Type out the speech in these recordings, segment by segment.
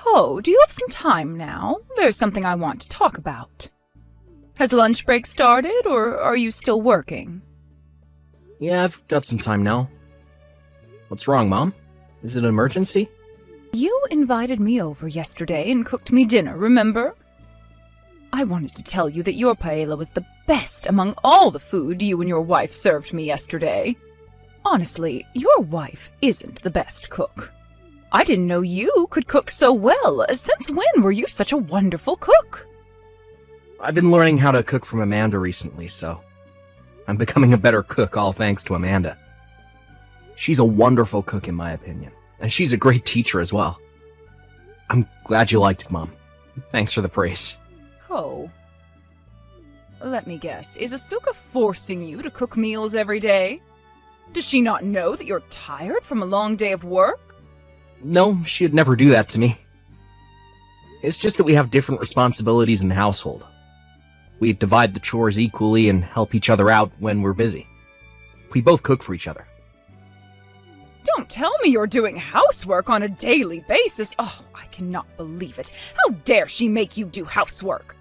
Oh, do you have some time now? There's something I want to talk about. Has lunch break started, or are you still working? Yeah, I've got some time now. What's wrong, Mom? Is it an emergency? You invited me over yesterday and cooked me dinner, remember? I wanted to tell you that your paella was the best among all the food you and your wife served me yesterday. Honestly, your wife isn't the best cook. I didn't know you could cook so well. Since when were you such a wonderful cook? I've been learning how to cook from Amanda recently, so I'm becoming a better cook, all thanks to Amanda. She's a wonderful cook in my opinion, and she's a great teacher as well. I'm glad you liked it, Mom. Thanks for the praise. Oh. Let me guess, is Asuka forcing you to cook meals every day? Does she not know that you're tired from a long day of work? No, she'd never do that to me. It's just that we have different responsibilities in the household. We divide the chores equally and help each other out when we're busy. We both cook for each other. Don't tell me you're doing housework on a daily basis. Oh, I cannot believe it. How dare she make you do housework?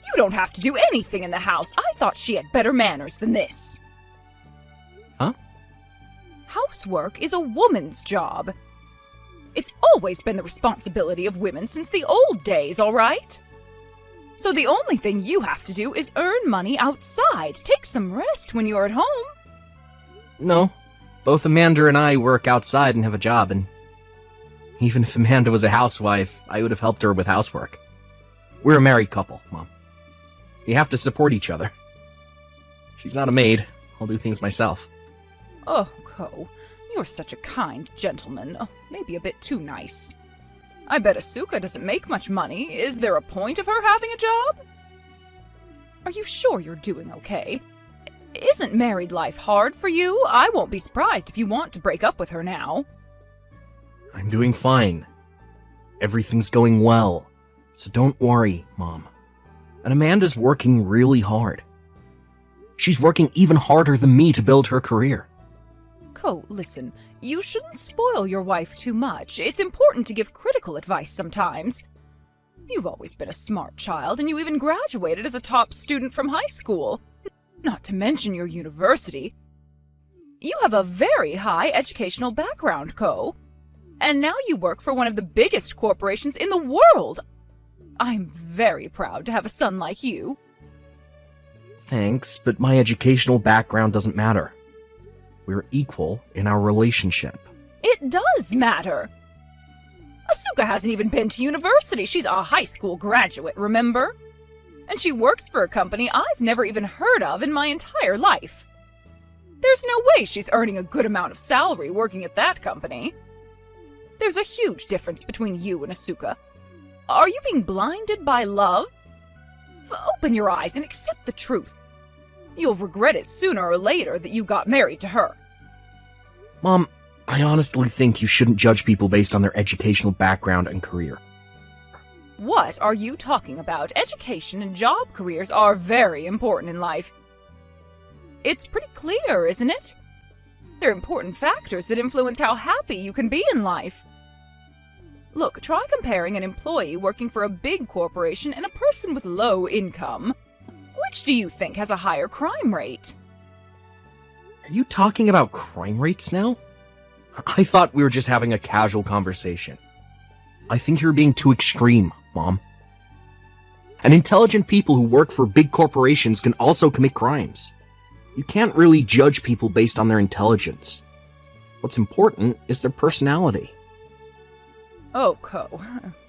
You don't have to do anything in the house. I thought she had better manners than this. Huh? Housework is a woman's job. It's always been the responsibility of women since the old days, all right? So the only thing you have to do is earn money outside. Take some rest when you're at home. No, both Amanda and I work outside and have a job, and even if Amanda was a housewife, I would have helped her with housework. We're a married couple, Mom. We have to support each other. She's not a maid. I'll do things myself. Oh, Ko, you're such a kind gentleman. Oh, maybe a bit too nice. I bet Asuka doesn't make much money. Is there a point of her having a job? Are you sure you're doing okay? Isn't married life hard for you? I won't be surprised if you want to break up with her now. I'm doing fine. Everything's going well. So don't worry, Mom. And Amanda's working really hard. She's working even harder than me to build her career. Ko, listen, you shouldn't spoil your wife too much. It's important to give critical advice sometimes. You've always been a smart child, and you even graduated as a top student from high school. Not to mention your university. You have a very high educational background, Ko. And now you work for one of the biggest corporations in the world. I'm very proud to have a son like you. Thanks, but my educational background doesn't matter. We're equal in our relationship. It does matter. Asuka hasn't even been to university. She's a high school graduate, remember? And she works for a company I've never even heard of in my entire life. There's no way she's earning a good amount of salary working at that company. There's a huge difference between you and Asuka. Are you being blinded by love? Open your eyes and accept the truth. You'll regret it sooner or later that you got married to her. Mom, I honestly think you shouldn't judge people based on their educational background and career. What are you talking about? Education and job careers are very important in life. It's pretty clear, isn't it? They're important factors that influence how happy you can be in life. Look, try comparing an employee working for a big corporation and a person with low income. Which do you think has a higher crime rate? Are you talking about crime rates now? I thought we were just having a casual conversation. I think you're being too extreme, Mom. And intelligent people who work for big corporations can also commit crimes. You can't really judge people based on their intelligence. What's important is their personality. Oh, Ko,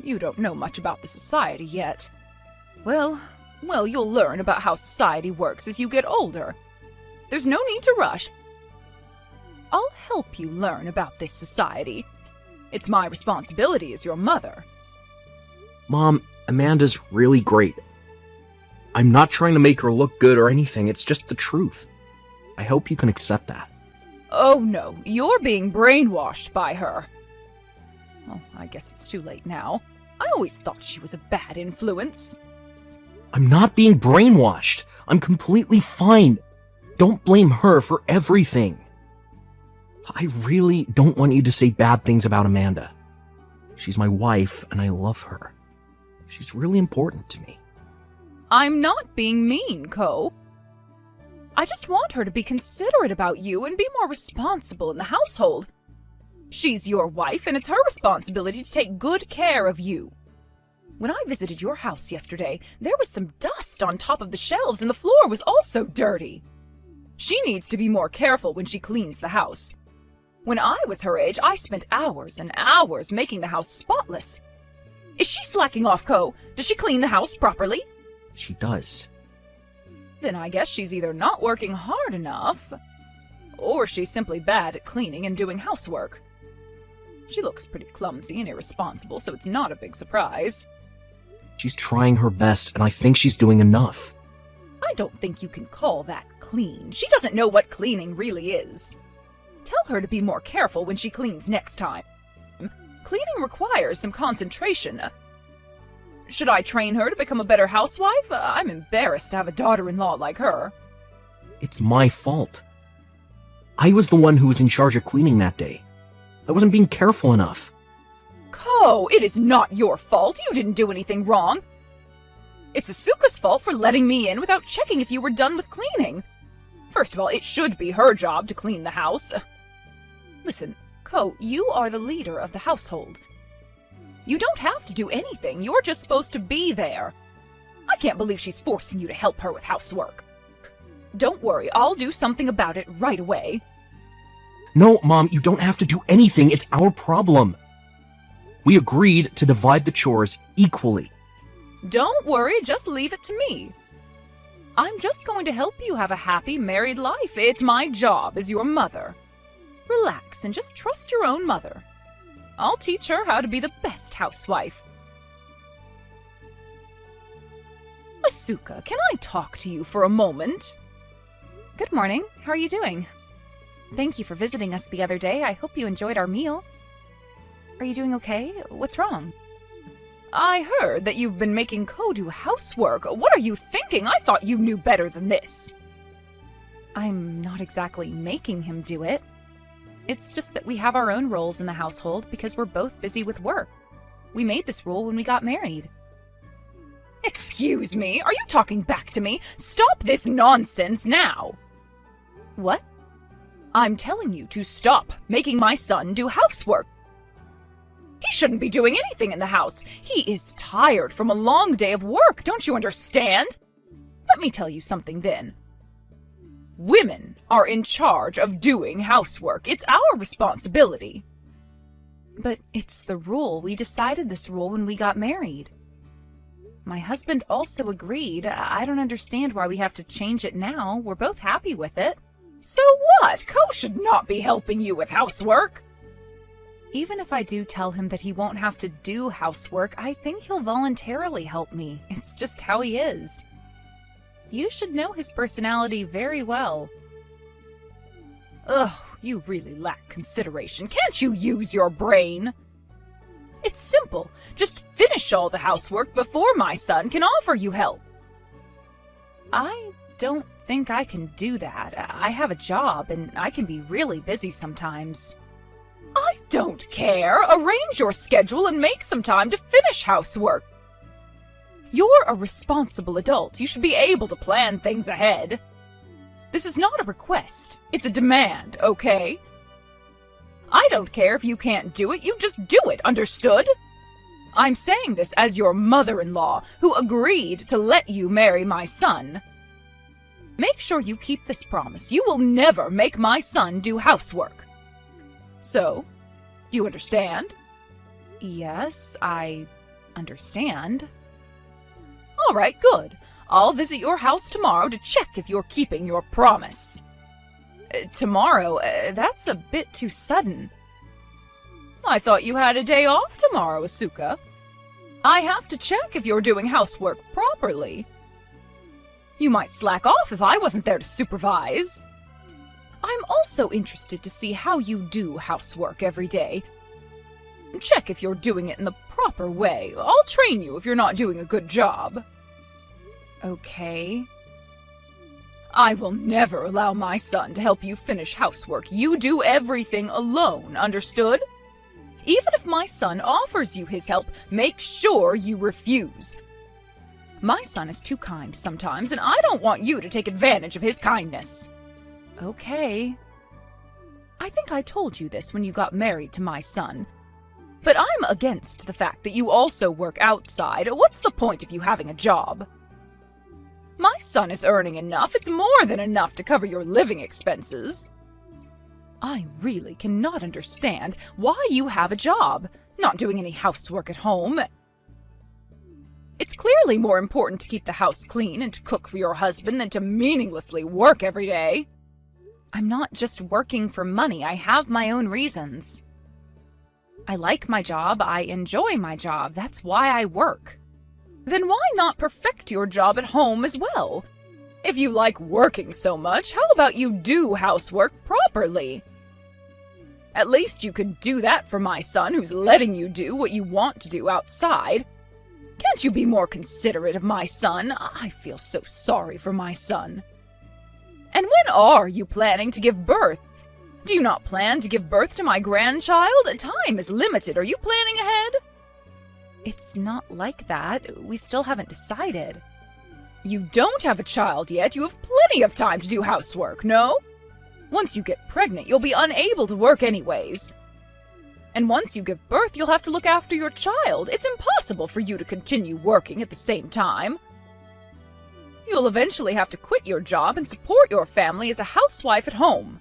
you don't know much about the society yet. Well, you'll learn about how society works as you get older. There's no need to rush. I'll help you learn about this society. It's my responsibility as your mother. Mom, Amanda's really great. I'm not trying to make her look good or anything, it's just the truth. I hope you can accept that. Oh no, you're being brainwashed by her. Well, I guess it's too late now. I always thought she was a bad influence. I'm not being brainwashed. I'm completely fine. Don't blame her for everything. I really don't want you to say bad things about Amanda. She's my wife, and I love her. She's really important to me. I'm not being mean, Ko. I just want her to be considerate about you and be more responsible in the household. She's your wife, and it's her responsibility to take good care of you. When I visited your house yesterday, there was some dust on top of the shelves, and the floor was also dirty. She needs to be more careful when she cleans the house. When I was her age, I spent hours and hours making the house spotless. Is she slacking off, Ko? Does she clean the house properly? She does. Then I guess she's either not working hard enough, or she's simply bad at cleaning and doing housework. She looks pretty clumsy and irresponsible, so it's not a big surprise. She's trying her best, and I think she's doing enough. I don't think you can call that clean. She doesn't know what cleaning really is. Tell her to be more careful when she cleans next time. Cleaning requires some concentration. Should I train her to become a better housewife? I'm embarrassed to have a daughter-in-law like her. It's my fault. I was the one who was in charge of cleaning that day. I wasn't being careful enough. Ko, it is not your fault. You didn't do anything wrong. It's Asuka's fault for letting me in without checking if you were done with cleaning. First of all, it should be her job to clean the house. Listen, Ko, you are the leader of the household. You don't have to do anything. You're just supposed to be there. I can't believe she's forcing you to help her with housework. Don't worry, I'll do something about it right away. No, Mom, you don't have to do anything. It's our problem. We agreed to divide the chores equally. Don't worry, just leave it to me. I'm just going to help you have a happy married life. It's my job as your mother. Relax and just trust your own mother. I'll teach her how to be the best housewife. Asuka, can I talk to you for a moment? Good morning. How are you doing? Thank you for visiting us the other day. I hope you enjoyed our meal. Are you doing okay? What's wrong? I heard that you've been making Ko do housework. What are you thinking? I thought you knew better than this. I'm not exactly making him do it. It's just that we have our own roles in the household because we're both busy with work. We made this rule when we got married. Excuse me, are you talking back to me? Stop this nonsense now! What? I'm telling you to stop making my son do housework. He shouldn't be doing anything in the house. He is tired from a long day of work, don't you understand? Let me tell you something then. Women are in charge of doing housework. It's our responsibility. But it's the rule. We decided this rule when we got married. My husband also agreed. I don't understand why we have to change it now. We're both happy with it. So what? Ko should not be helping you with housework. Even if I do tell him that he won't have to do housework, I think he'll voluntarily help me. It's just how he is. You should know his personality very well. Ugh, you really lack consideration. Can't you use your brain? It's simple. Just finish all the housework before my son can offer you help. I don't think I can do that. I have a job, and I can be really busy sometimes. I don't care. Arrange your schedule and make some time to finish housework. You're a responsible adult. You should be able to plan things ahead. This is not a request. It's a demand, okay? I don't care if you can't do it. You just do it, understood? I'm saying this as your mother-in-law, who agreed to let you marry my son. Make sure you keep this promise. You will never make my son do housework. So, do you understand? Yes, I understand. All right, good. I'll visit your house tomorrow to check if you're keeping your promise. Tomorrow? That's a bit too sudden. I thought you had a day off tomorrow, Asuka. I have to check if you're doing housework properly. You might slack off if I wasn't there to supervise. I'm also interested to see how you do housework every day. Check if you're doing it in the proper way. I'll train you if you're not doing a good job. Okay. I will never allow my son to help you finish housework. You do everything alone, understood? Even if my son offers you his help, make sure you refuse. My son is too kind sometimes, and I don't want you to take advantage of his kindness. Okay. I think I told you this when you got married to my son. But I'm against the fact that you also work outside. What's the point of you having a job? My son is earning enough. It's more than enough to cover your living expenses. I really cannot understand why you have a job, not doing any housework at home. It's clearly more important to keep the house clean and to cook for your husband than to meaninglessly work every day. I'm not just working for money. I have my own reasons. I like my job. I enjoy my job. That's why I work. Then why not perfect your job at home as well? If you like working so much, how about you do housework properly? At least you could do that for my son, who's letting you do what you want to do outside. Can't you be more considerate of my son? I feel so sorry for my son. And when are you planning to give birth? Do you not plan to give birth to my grandchild? Time is limited. Are you planning ahead? It's not like that. We still haven't decided. You don't have a child yet. You have plenty of time to do housework, no? Once you get pregnant, you'll be unable to work anyways. And once you give birth, you'll have to look after your child. It's impossible for you to continue working at the same time. You'll eventually have to quit your job and support your family as a housewife at home.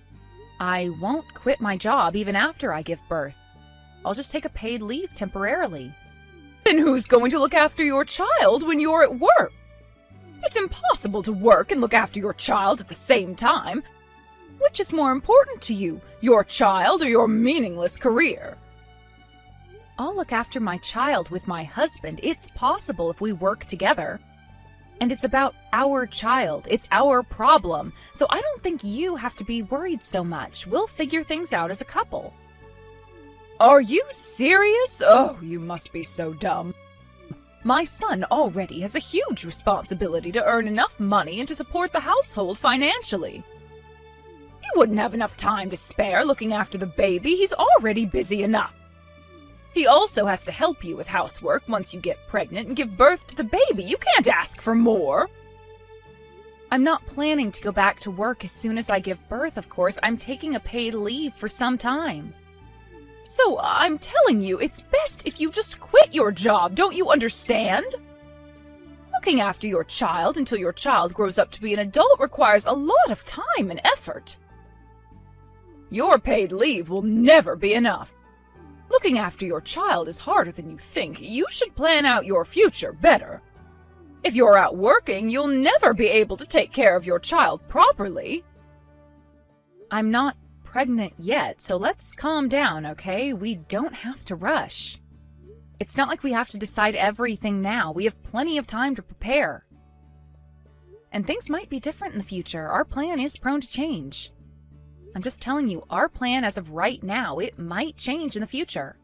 I won't quit my job even after I give birth. I'll just take a paid leave temporarily. Then who's going to look after your child when you're at work? It's impossible to work and look after your child at the same time. Which is more important to you, your child or your meaningless career? I'll look after my child with my husband. It's possible if we work together. And it's about our child. It's our problem. So I don't think you have to be worried so much. We'll figure things out as a couple. Are you serious? Oh, you must be so dumb. My son already has a huge responsibility to earn enough money and to support the household financially. He wouldn't have enough time to spare looking after the baby. He's already busy enough. He also has to help you with housework once you get pregnant and give birth to the baby. You can't ask for more. I'm not planning to go back to work as soon as I give birth, of course. I'm taking a paid leave for some time. So I'm telling you, it's best if you just quit your job. Don't you understand? Looking after your child until your child grows up to be an adult requires a lot of time and effort. Your paid leave will never be enough. Looking after your child is harder than you think. You should plan out your future better. If you're out working, you'll never be able to take care of your child properly. I'm not pregnant yet, so let's calm down, okay? We don't have to rush. It's not like we have to decide everything now. We have plenty of time to prepare. And things might be different in the future. Our plan is prone to change. I'm just telling you, our plan as of right now, it might change in the future.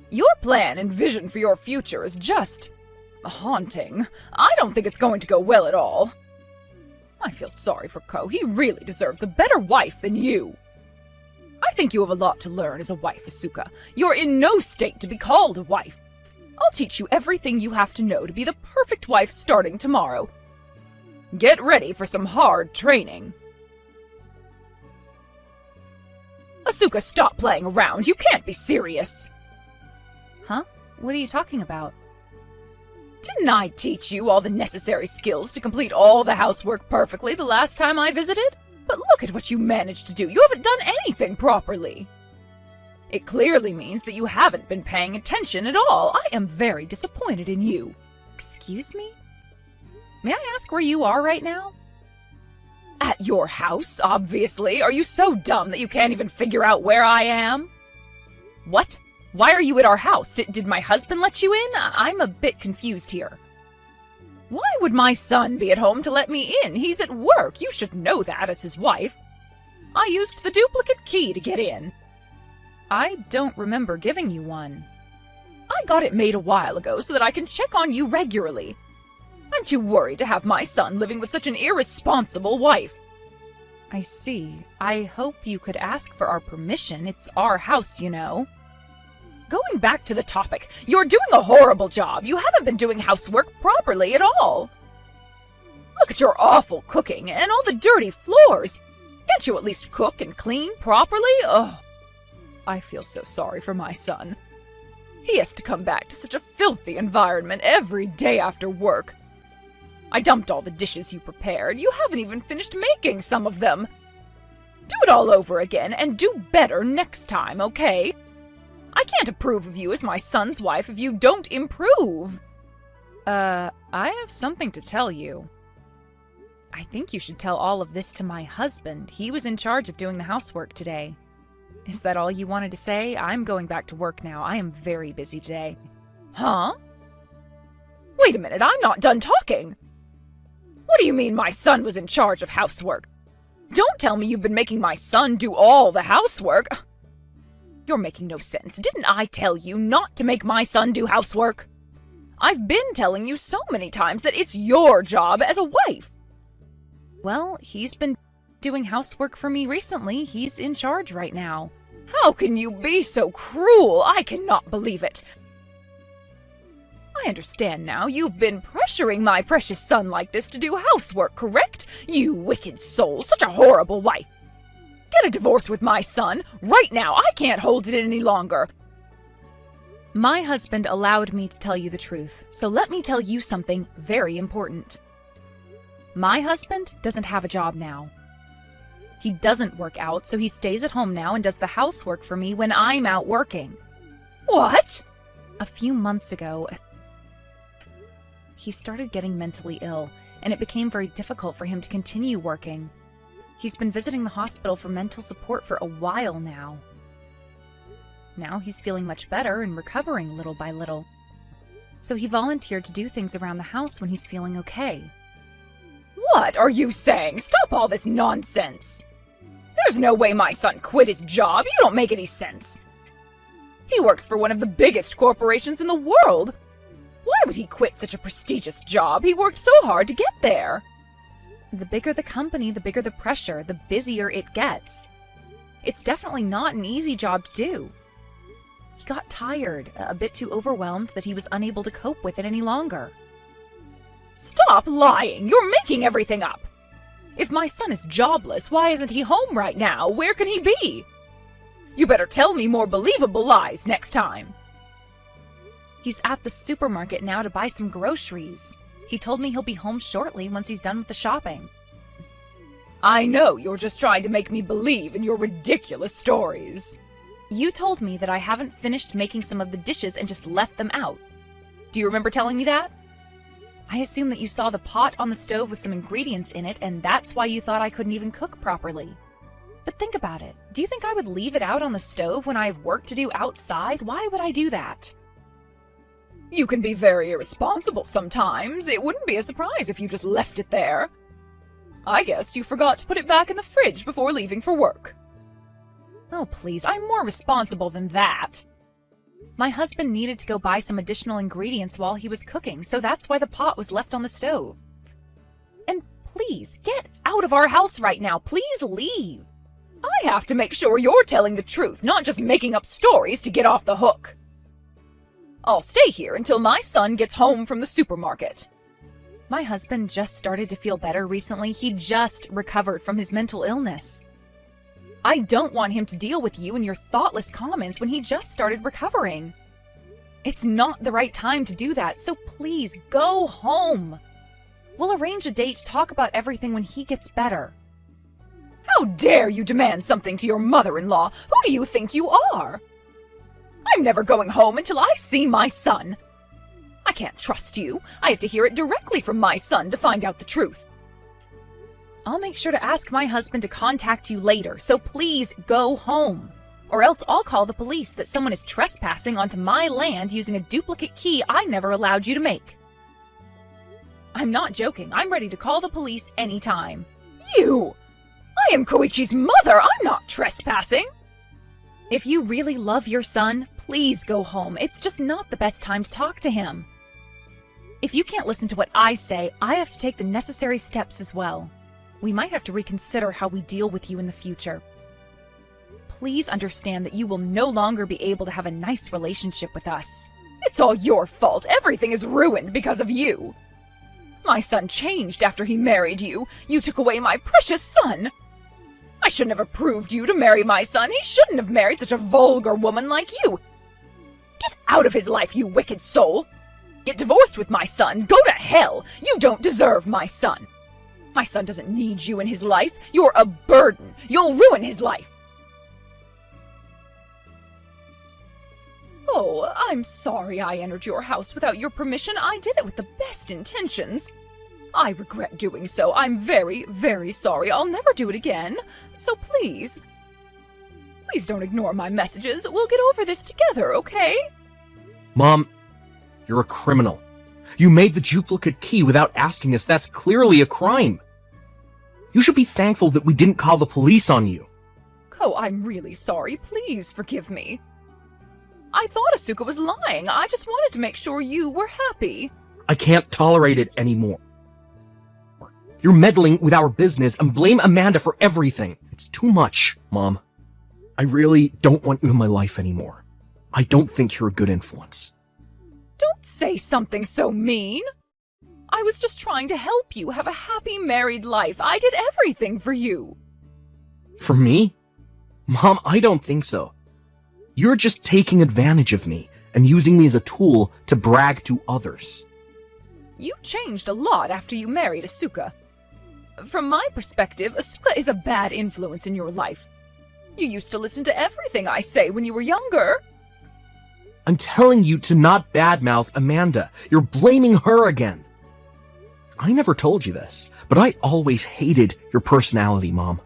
Your plan and vision for your future is just haunting. I don't think it's going to go well at all. I feel sorry for Ko. He really deserves a better wife than you. I think you have a lot to learn as a wife, Asuka. You're in no state to be called a wife. I'll teach you everything you have to know to be the perfect wife starting tomorrow. Get ready for some hard training. Asuka, stop playing around. You can't be serious. Huh? What are you talking about? Didn't I teach you all the necessary skills to complete all the housework perfectly the last time I visited? But look at what you managed to do. You haven't done anything properly. It clearly means that you haven't been paying attention at all. I am very disappointed in you. Excuse me? May I ask where you are right now? At your house, obviously. Are you so dumb that you can't even figure out where I am? What? Why are you at our house? Did my husband let you in? I'm a bit confused here. Why would my son be at home to let me in? He's at work. You should know that as his wife. I used the duplicate key to get in. I don't remember giving you one. I got it made a while ago so that I can check on you regularly. I'm too worried to have my son living with such an irresponsible wife. I see. I hope you could ask for our permission. It's our house, you know. Going back to the topic, you're doing a horrible job. You haven't been doing housework properly at all. Look at your awful cooking and all the dirty floors. Can't you at least cook and clean properly? Oh, I feel so sorry for my son. He has to come back to such a filthy environment every day after work. I dumped all the dishes you prepared. You haven't even finished making some of them. Do it all over again and do better next time, okay? I can't approve of you as my son's wife if you don't improve. I have something to tell you. I think you should tell all of this to my husband. He was in charge of doing the housework today. Is that all you wanted to say? I'm going back to work now. I am very busy today. Huh? Wait a minute, I'm not done talking. What do you mean my son was in charge of housework? Don't tell me you've been making my son do all the housework. You're making no sense. Didn't I tell you not to make my son do housework? I've been telling you so many times that it's your job as a wife. Well, he's been doing housework for me recently. He's in charge right now. How can you be so cruel? I cannot believe it. I understand now. You've been pressuring my precious son like this to do housework, correct? You wicked soul, such a horrible wife. Get a divorce with my son, right now. I can't hold it any longer. My husband allowed me to tell you the truth, so let me tell you something very important. My husband doesn't have a job now. He doesn't work out, so he stays at home now and does the housework for me when I'm out working. What? A few months ago, he started getting mentally ill, and it became very difficult for him to continue working. He's been visiting the hospital for mental support for a while now. Now he's feeling much better and recovering little by little. So he volunteered to do things around the house when he's feeling okay. What are you saying? Stop all this nonsense. There's no way my son quit his job. You don't make any sense. He works for one of the biggest corporations in the world. Why would he quit such a prestigious job? He worked so hard to get there. The bigger the company, the bigger the pressure, the busier it gets. It's definitely not an easy job to do. He got tired, a bit too overwhelmed that he was unable to cope with it any longer. Stop lying! You're making everything up! If my son is jobless, why isn't he home right now? Where can he be? You better tell me more believable lies next time. He's at the supermarket now to buy some groceries. He told me he'll be home shortly once he's done with the shopping. I know you're just trying to make me believe in your ridiculous stories. You told me that I haven't finished making some of the dishes and just left them out. Do you remember telling me that? I assume that you saw the pot on the stove with some ingredients in it, and that's why you thought I couldn't even cook properly. But think about it. Do you think I would leave it out on the stove when I have work to do outside? Why would I do that? You can be very irresponsible sometimes. It wouldn't be a surprise if you just left it there. I guess you forgot to put it back in the fridge before leaving for work. Oh, please, I'm more responsible than that. My husband needed to go buy some additional ingredients while he was cooking, so that's why the pot was left on the stove. And please, get out of our house right now. Please leave. I have to make sure you're telling the truth, not just making up stories to get off the hook. I'll stay here until my son gets home from the supermarket. My husband just started to feel better recently. He just recovered from his mental illness. I don't want him to deal with you and your thoughtless comments when he just started recovering. It's not the right time to do that, so please go home. We'll arrange a date to talk about everything when he gets better. How dare you demand something to your mother-in-law? Who do you think you are? I'm never going home until I see my son. I can't trust you. I have to hear it directly from my son to find out the truth. I'll make sure to ask my husband to contact you later, so please go home. Or else I'll call the police that someone is trespassing onto my land using a duplicate key I never allowed you to make. I'm not joking. I'm ready to call the police anytime. You! I am Koichi's mother. I'm not trespassing. If you really love your son, please go home. It's just not the best time to talk to him. If you can't listen to what I say, I have to take the necessary steps as well. We might have to reconsider how we deal with you in the future. Please understand that you will no longer be able to have a nice relationship with us. It's all your fault. Everything is ruined because of you. My son changed after he married you. You took away my precious son. I shouldn't have approved you to marry my son. He shouldn't have married such a vulgar woman like you. Get out of his life, you wicked soul. Get divorced with my son. Go to hell. You don't deserve my son. My son doesn't need you in his life. You're a burden. You'll ruin his life. Oh, I'm sorry I entered your house without your permission. I did it with the best intentions. I regret doing so. I'm very, very sorry. I'll never do it again. So please don't ignore my messages. We'll get over this together, okay? Mom, you're a criminal. You made the duplicate key without asking us. That's clearly a crime. You should be thankful that we didn't call the police on you. Ko, I'm really sorry. Please forgive me. I thought Asuka was lying. I just wanted to make sure you were happy. I can't tolerate it anymore. You're meddling with our business and blame Amanda for everything. It's too much, Mom. I really don't want you in my life anymore. I don't think you're a good influence. Don't say something so mean. I was just trying to help you have a happy married life. I did everything for you. For me? Mom, I don't think so. You're just taking advantage of me and using me as a tool to brag to others. You changed a lot after you married Asuka. From my perspective, Asuka is a bad influence in your life. You used to listen to everything I say when you were younger. I'm telling you to not badmouth Amanda. You're blaming her again. I never told you this, but I always hated your personality, Mom.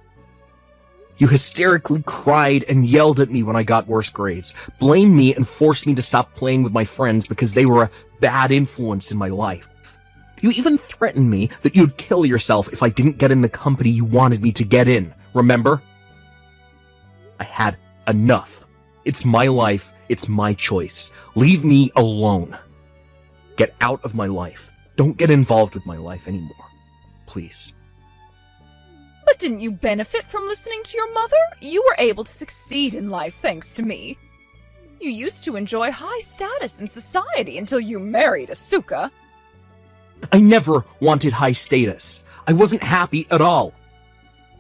You hysterically cried and yelled at me when I got worse grades, blamed me and forced me to stop playing with my friends because they were a bad influence in my life. You even threatened me that you'd kill yourself if I didn't get in the company you wanted me to get in, remember? I had enough. It's my life, it's my choice. Leave me alone. Get out of my life. Don't get involved with my life anymore. Please. But didn't you benefit from listening to your mother? You were able to succeed in life thanks to me. You used to enjoy high status in society until you married Asuka. I never wanted high status. I wasn't happy at all.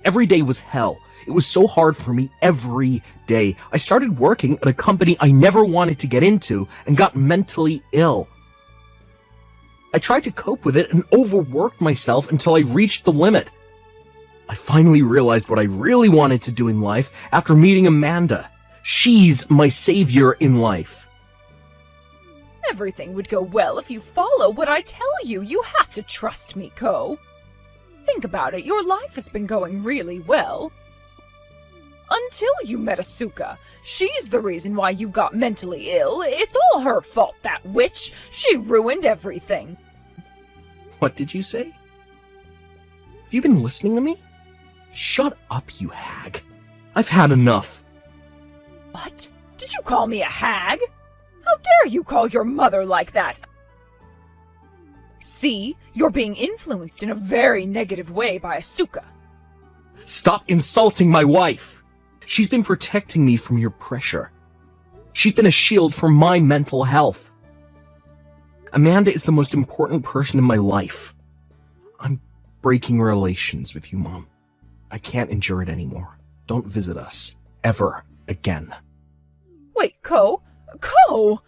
Every day was hell. It was so hard for me every day. I started working at a company I never wanted to get into and got mentally ill. I tried to cope with it and overworked myself until I reached the limit. I finally realized what I really wanted to do in life after meeting Amanda. She's my savior in life. Everything would go well if you follow what I tell you. You have to trust me, Ko. Think about it. Your life has been going really well. Until you met Asuka. She's the reason why you got mentally ill. It's all her fault, that witch. She ruined everything. What did you say? Have you been listening to me? Shut up, you hag. I've had enough. What? Did you call me a hag? How dare you call your mother like that? See, you're being influenced in a very negative way by Asuka. Stop insulting my wife. She's been protecting me from your pressure. She's been a shield for my mental health. Amanda is the most important person in my life. I'm breaking relations with you, Mom. I can't endure it anymore. Don't visit us. Ever again. Wait, Ko? Ko!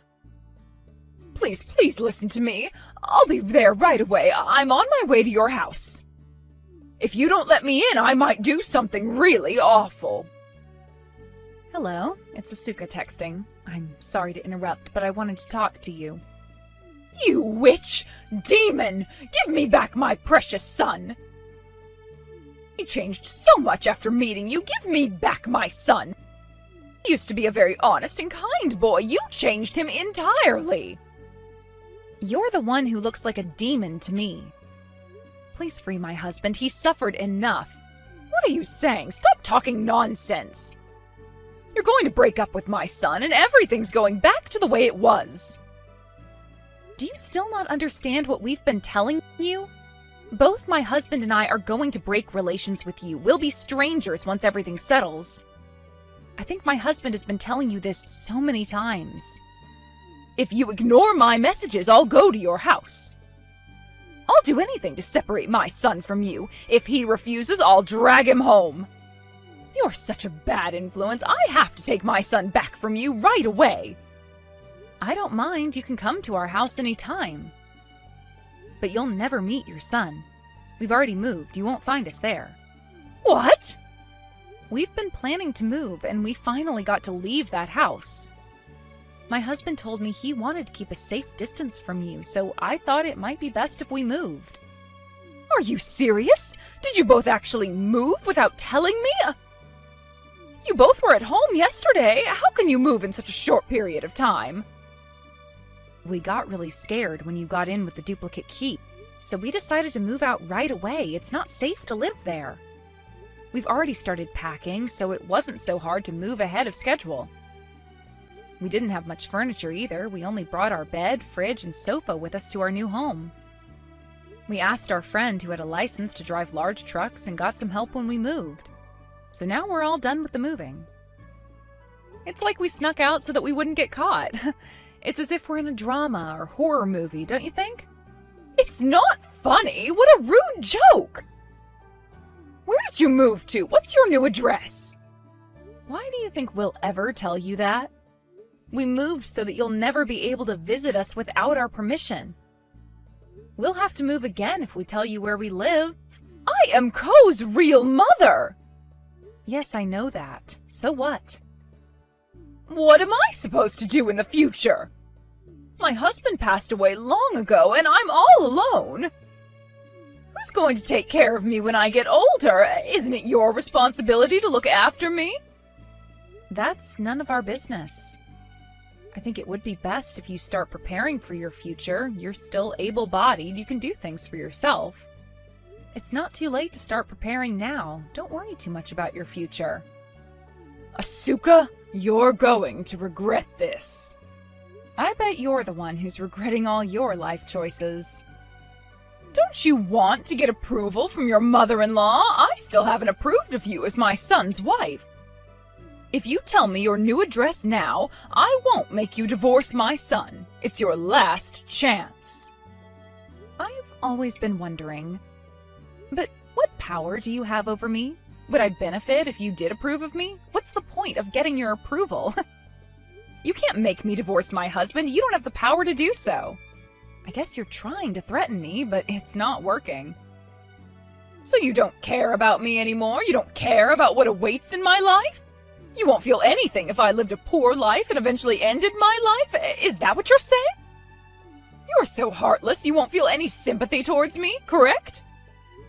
Please listen to me. I'll be there right away. I'm on my way to your house. If you don't let me in, I might do something really awful. Hello, it's Asuka texting. I'm sorry to interrupt, but I wanted to talk to you. You witch! Demon! Give me back my precious son! He changed so much after meeting you. Give me back my son! He used to be a very honest and kind boy. You changed him entirely. You're the one who looks like a demon to me. Please free my husband. He suffered enough. What are you saying? Stop talking nonsense. You're going to break up with my son, and everything's going back to the way it was. Do you still not understand what we've been telling you? Both my husband and I are going to break relations with you. We'll be strangers once everything settles. I think my husband has been telling you this so many times. If you ignore my messages, I'll go to your house. I'll do anything to separate my son from you. If he refuses, I'll drag him home. You're such a bad influence. I have to take my son back from you right away. I don't mind. You can come to our house anytime. But you'll never meet your son. We've already moved. You won't find us there. What? We've been planning to move, and we finally got to leave that house. My husband told me he wanted to keep a safe distance from you, so I thought it might be best if we moved. Are you serious? Did you both actually move without telling me? You both were at home yesterday. How can you move in such a short period of time? We got really scared when you got in with the duplicate key, so we decided to move out right away. It's not safe to live there. We've already started packing, so it wasn't so hard to move ahead of schedule. We didn't have much furniture either. We only brought our bed, fridge, and sofa with us to our new home. We asked our friend who had a license to drive large trucks and got some help when we moved. So now we're all done with the moving. It's like we snuck out so that we wouldn't get caught. It's as if we're in a drama or horror movie, don't you think? It's not funny! What a rude joke! Where did you move to? What's your new address? Why do you think we'll ever tell you that? We moved so that you'll never be able to visit us without our permission. We'll have to move again if we tell you where we live. I am Ko's real mother! Yes, I know that. So what? What am I supposed to do in the future? My husband passed away long ago, and I'm all alone. Who's going to take care of me when I get older? Isn't it your responsibility to look after me? That's none of our business. I think it would be best if you start preparing for your future. You're still able-bodied. You can do things for yourself. It's not too late to start preparing now. Don't worry too much about your future. Asuka, you're going to regret this. I bet you're the one who's regretting all your life choices. Don't you want to get approval from your mother-in-law? I still haven't approved of you as my son's wife. If you tell me your new address now, I won't make you divorce my son. It's your last chance. I've always been wondering, but what power do you have over me? Would I benefit if you did approve of me? What's the point of getting your approval? You can't make me divorce my husband. You don't have the power to do so. I guess you're trying to threaten me, but it's not working. So you don't care about me anymore? You don't care about what awaits in my life? You won't feel anything if I lived a poor life and eventually ended my life? Is that what you're saying? You're so heartless you won't feel any sympathy towards me, correct?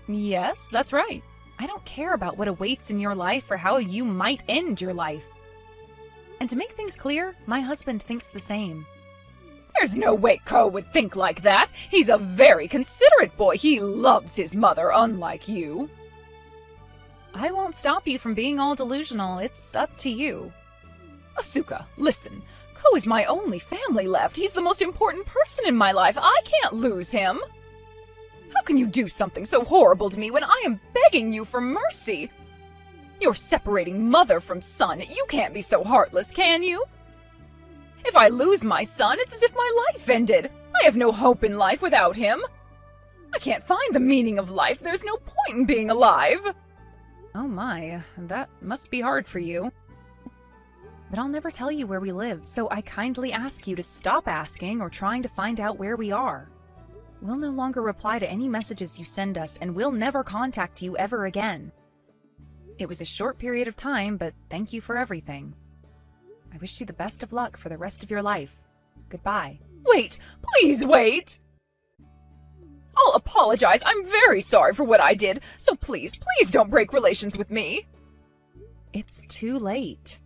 Yes, that's right. I don't care about what awaits in your life or how you might end your life. And to make things clear, my husband thinks the same. There's no way Ko would think like that. He's a very considerate boy. He loves his mother, unlike you. I won't stop you from being all delusional. It's up to you. Asuka, listen. Ko is my only family left. He's the most important person in my life. I can't lose him. How can you do something so horrible to me when I am begging you for mercy? You're separating mother from son. You can't be so heartless, can you? If I lose my son, it's as if my life ended. I have no hope in life without him. I can't find the meaning of life. There's no point in being alive. Oh my, that must be hard for you. But I'll never tell you where we live, so I kindly ask you to stop asking or trying to find out where we are. We'll no longer reply to any messages you send us, and we'll never contact you ever again. It was a short period of time, but thank you for everything. I wish you the best of luck for the rest of your life. Goodbye. Wait! Please wait! I'll apologize. I'm very sorry for what I did, so please don't break relations with me. It's too late.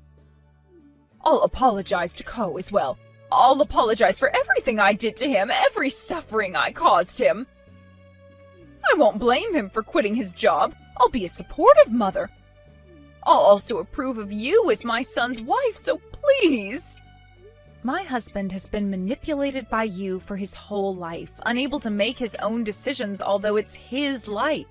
I'll apologize to Ko as well. I'll apologize for everything I did to him, every suffering I caused him. I won't blame him for quitting his job. I'll be a supportive mother. I'll also approve of you as my son's wife, so please. My husband has been manipulated by you for his whole life, unable to make his own decisions, although it's his life.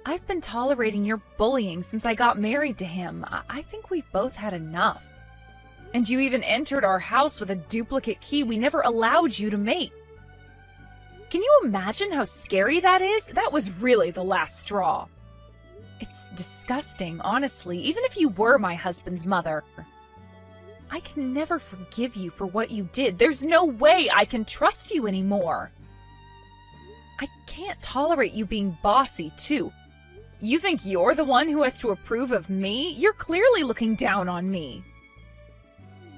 I've been tolerating your bullying since I got married to him. I think we've both had enough. And you even entered our house with a duplicate key we never allowed you to make. Can you imagine how scary that is? That was really the last straw. It's disgusting, honestly, even if you were my husband's mother. I can never forgive you for what you did. There's no way I can trust you anymore. I can't tolerate you being bossy, too. You think you're the one who has to approve of me? You're clearly looking down on me.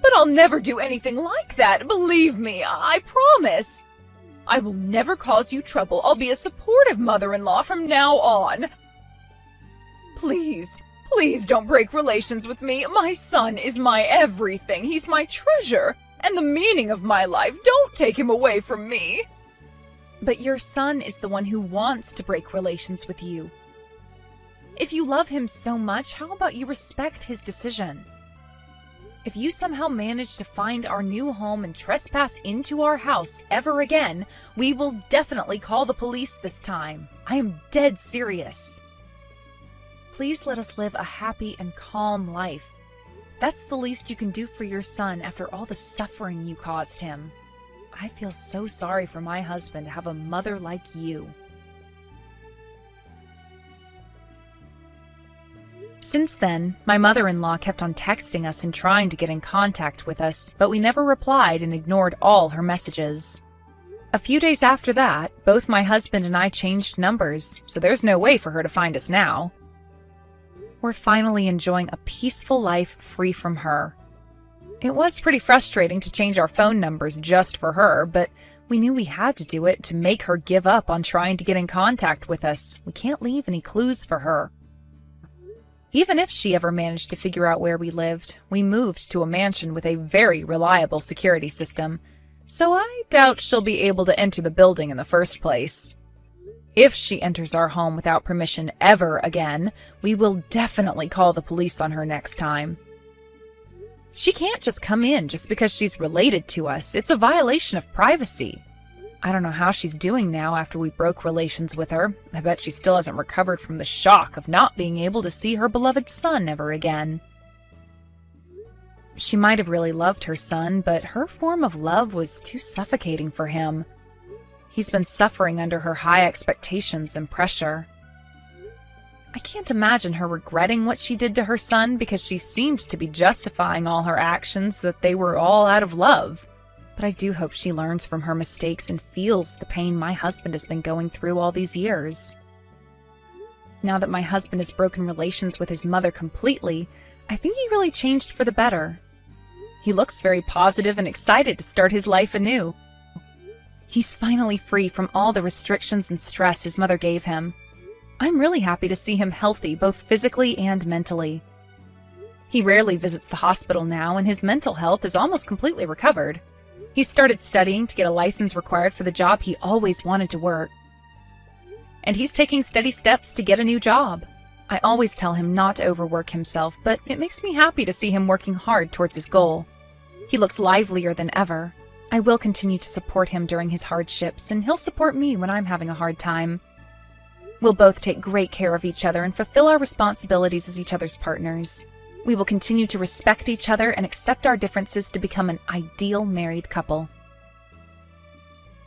But I'll never do anything like that, believe me, I promise. I will never cause you trouble. I'll be a supportive mother-in-law from now on. Please, please don't break relations with me. My son is my everything. He's my treasure and the meaning of my life. Don't take him away from me. But your son is the one who wants to break relations with you. If you love him so much, how about you respect his decision? If you somehow manage to find our new home and trespass into our house ever again, we will definitely call the police this time. I am dead serious. Please let us live a happy and calm life. That's the least you can do for your son after all the suffering you caused him. I feel so sorry for my husband to have a mother like you. Since then, my mother-in-law kept on texting us and trying to get in contact with us, but we never replied and ignored all her messages. A few days after that, both my husband and I changed numbers, so there's no way for her to find us now. We're finally enjoying a peaceful life free from her. It was pretty frustrating to change our phone numbers just for her, but we knew we had to do it to make her give up on trying to get in contact with us. We can't leave any clues for her. Even if she ever managed to figure out where we lived, we moved to a mansion with a very reliable security system, so I doubt she'll be able to enter the building in the first place. If she enters our home without permission ever again, we will definitely call the police on her next time. She can't just come in just because she's related to us. It's a violation of privacy. I don't know how she's doing now after we broke relations with her. I bet she still hasn't recovered from the shock of not being able to see her beloved son ever again. She might have really loved her son, but her form of love was too suffocating for him. He's been suffering under her high expectations and pressure. I can't imagine her regretting what she did to her son because she seemed to be justifying all her actions that they were all out of love. But I do hope she learns from her mistakes and feels the pain my husband has been going through all these years. Now that my husband has broken relations with his mother completely, I think he really changed for the better. He looks very positive and excited to start his life anew. He's finally free from all the restrictions and stress his mother gave him. I'm really happy to see him healthy, both physically and mentally. He rarely visits the hospital now, and his mental health is almost completely recovered. He's started studying to get a license required for the job he always wanted to work. And he's taking steady steps to get a new job. I always tell him not to overwork himself, but it makes me happy to see him working hard towards his goal. He looks livelier than ever. I will continue to support him during his hardships, and he'll support me when I'm having a hard time. We'll both take great care of each other and fulfill our responsibilities as each other's partners. We will continue to respect each other and accept our differences to become an ideal married couple.